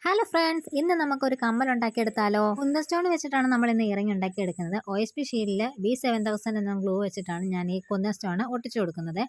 Hello friends, ഇന്ന് നമുക്കൊരു കമ്മൽ ഉണ്ടാക്കിയെടുത്താലോ? കുന്തൻ സ്റ്റോൺ വെച്ചിട്ടാണ് നമ്മൾ ഇന്ന് ഇറങ്ങി ഉണ്ടാക്കിയെടുക്കുന്നത്. OSP ഷീറ്റിൽ B7000 എന്ന ഗ്ലൂ വെച്ചിട്ടാണ് ഞാൻ ഈ കുന്തൻ സ്റ്റോൺ ഒട്ടിച്ചു കൊടുക്കുന്നത്.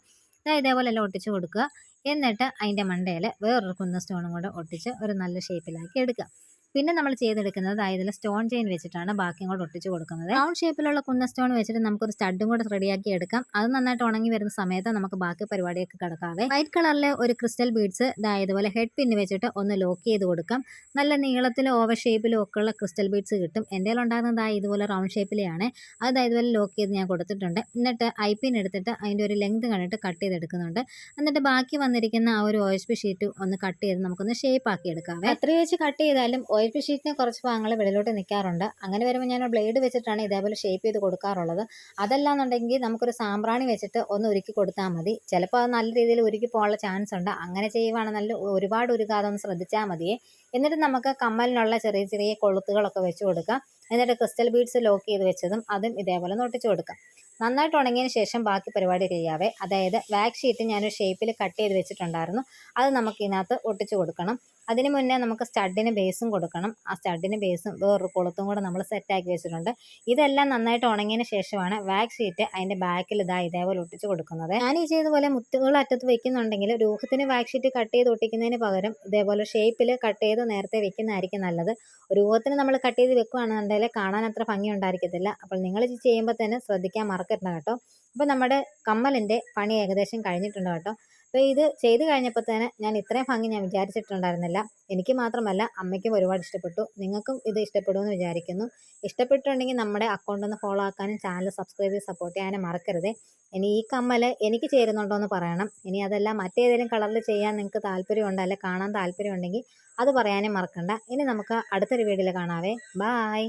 ഇതേപോലെ എല്ലാം ഒട്ടിച്ചു കൊടുക്കുക. എന്നിട്ട് അതിൻ്റെ മണ്ടയിൽ വേറൊരു കുന്തൻ സ്റ്റോണും കൂടെ ഒട്ടിച്ച് ഒരു നല്ല ഷേപ്പിലാക്കി എടുക്കുക. പിന്നെ നമ്മൾ ചെയ്തെടുക്കുന്നത് ഇതിൽ സ്റ്റോൺ ചെയിൻ വെച്ചിട്ടാണ് ബാക്കിയും കൂടെ ഒട്ടിച്ച് കൊടുക്കുന്നത്. റൗണ്ട് ഷേപ്പിലുള്ള കുന്തൻ സ്റ്റോൺ വെച്ചിട്ട് നമുക്കൊരു സ്റ്റഡും കൂടെ റെഡിയാക്കി എടുക്കാം. അത് നന്നായിട്ട് ഉണങ്ങി വരുന്ന സമയത്ത് നമുക്ക് ബാക്കി പരിപാടിയൊക്കെ കിടക്കാവേ. വൈറ്റ് കളറിലെ ഒരു ക്രിസ്റ്റൽ ബീഡ്സ് ഇതുപോലെ ഹെഡ് പിന്ന് വെച്ചിട്ട് ഒന്ന് ലോക്ക് ചെയ്ത് കൊടുക്കാം. നല്ല നീളത്തിലും ഓവർ ഷേപ്പിലും ഒക്കെ ഉള്ള ക്രിസ്റ്റൽ ബീഡ്സ് കിട്ടും. എൻ്റെ ഉണ്ടാകുന്നത് ഇതുപോലെ റൗണ്ട് ഷേപ്പിലെയാണ്. അത് ഇതുപോലെ ലോക്ക് ചെയ്ത് ഞാൻ കൊടുത്തിട്ടുണ്ട്. എന്നിട്ട് ഐപ്പിൻ എടുത്തിട്ട് അതിൻ്റെ ഒരു ലെങ്ത് കണ്ടിട്ട് കട്ട് ചെയ്തെടുക്കുന്നുണ്ട്. എന്നിട്ട് ബാക്കി വന്നിരിക്കുന്ന ആ ഒരു OSP ഷീറ്റ് ഒന്ന് കട്ട് ചെയ്ത് നമുക്കൊന്ന് ഷേപ്പ് ആക്കി എടുക്കാം. എത്ര വെച്ച് കട്ട് ചെയ്താലും OSP ഷീറ്റിന് കുറച്ച് ഭാഗങ്ങൾ വെളിയിലോട്ട് നിൽക്കാറുണ്ട്. അങ്ങനെ വരുമ്പോൾ ഞാൻ ബ്ലേഡ് വെച്ചിട്ടാണ് ഇതേപോലെ ഷേപ്പ് ചെയ്ത് കൊടുക്കാറുള്ളത്. അതല്ലാന്നുണ്ടെങ്കിൽ നമുക്കൊരു സാമ്പ്രാണി വെച്ചിട്ട് ഒന്ന് ഉരുക്കി കൊടുത്താൽ മതി. ചിലപ്പോൾ അത് നല്ല രീതിയിൽ ഉരുക്കി പോകാനുള്ള ചാൻസ് ഉണ്ട്. അങ്ങനെ ചെയ്യുവാണെന്നല്ല ഒരുപാട് ഉരുക്കാതെ ഒന്ന് ശ്രദ്ധിച്ചാൽ മതിയേ. എന്നിട്ട് നമുക്ക് കമ്മലിനുള്ള ചെറിയ ചെറിയ കൊളുത്തുകളൊക്കെ വെച്ച് കൊടുക്കാം. എന്നിട്ട് ക്രിസ്റ്റൽ ബീഡ്സ് ലോക്ക് ചെയ്ത് വെച്ചതും അതും ഇതേപോലെ ഒട്ടിച്ചു കൊടുക്കാം. നന്നായിട്ട് ഉണങ്ങിയതിന് ശേഷം ബാക്കി പരിപാടി ചെയ്യാവേ. അതായത് വാക്സ് ഷീറ്റ് ഞാനൊരു ഷേപ്പിൽ കട്ട് ചെയ്ത് വെച്ചിട്ടുണ്ടായിരുന്നു. അത് നമുക്ക് ഇതിനകത്ത് ഒട്ടിച്ചു കൊടുക്കണം. അതിന് മുന്നേ നമുക്ക് സ്റ്റഡിന് ബേസും കൊടുക്കണം. ആ സ്റ്റഡിന് ബേസും വേറൊരു കൊളുത്തും കൂടെ നമ്മൾ സെറ്റാക്കി വെച്ചിട്ടുണ്ട്. ഇതെല്ലാം നന്നായിട്ട് ഉണങ്ങിയതിന് ശേഷമാണ് വാക്സ് ഷീറ്റ് അതിൻ്റെ ബാക്കിൽ ഇതേപോലെ ഒട്ടിച്ചു കൊടുക്കുന്നത്. ഞാൻ ഈ ചെയ്തതുപോലെ മുത്തുകൾ അറ്റത്ത് വെക്കുന്നുണ്ടെങ്കിൽ രൂഹത്തിന് വാക്സ് ഷീറ്റ് കട്ട് ചെയ്ത് ഒട്ടിക്കുന്നതിന് പകരം ഇതേപോലെ ഷേപ്പിൽ കട്ട് ചെയ്ത് നേരത്തെ വെക്കുന്നതായിരിക്കും നല്ലത്. രൂഹത്തിന് നമ്മൾ കട്ട് ചെയ്ത് വെക്കുകയാണെന്നുണ്ടെങ്കിൽ കാണാൻ അത്ര ഭംഗി ഉണ്ടായിരിക്കത്തില്ല. അപ്പോൾ നിങ്ങൾ ഇത് ചെയ്യുമ്പോൾ തന്നെ ശ്രദ്ധിക്കാൻ മറക്കരുത് കേട്ടോ. അപ്പോൾ നമ്മുടെ കമ്മലിൻ്റെ പണി ഏകദേശം കഴിഞ്ഞിട്ടുണ്ട് കേട്ടോ. അപ്പോൾ ഇത് ചെയ്ത് കഴിഞ്ഞപ്പോൾ തന്നെ ഞാൻ ഇത്രയും ഭംഗി ഞാൻ വിചാരിച്ചിട്ടുണ്ടായിരുന്നില്ല. എനിക്ക് മാത്രമല്ല, അമ്മയ്ക്കും ഒരുപാട് ഇഷ്ടപ്പെട്ടു. നിങ്ങൾക്കും ഇത് ഇഷ്ടപ്പെടുമെന്ന് വിചാരിക്കുന്നു. ഇഷ്ടപ്പെട്ടിട്ടുണ്ടെങ്കിൽ നമ്മുടെ അക്കൗണ്ട് ഒന്ന് ഫോളോ ആക്കാനും ചാനൽ സബ്സ്ക്രൈബ് ചെയ്ത് സപ്പോർട്ട് ചെയ്യാനും മറക്കരുത്. ഇനി ഈ കമ്മൽ എനിക്ക് ചേരുന്നുണ്ടോ എന്ന് പറയണം. ഇനി അതല്ല മറ്റേതെങ്കിലും കളറിൽ ചെയ്യാൻ നിങ്ങൾക്ക് താല്പര്യമുണ്ട്, അല്ലെ കാണാൻ താല്പര്യമുണ്ടെങ്കിൽ അത് പറയാനും മറക്കണ്ട. ഇനി നമുക്ക് അടുത്തൊരു വീഡിയോയിൽ കാണാവേ. ബായ്.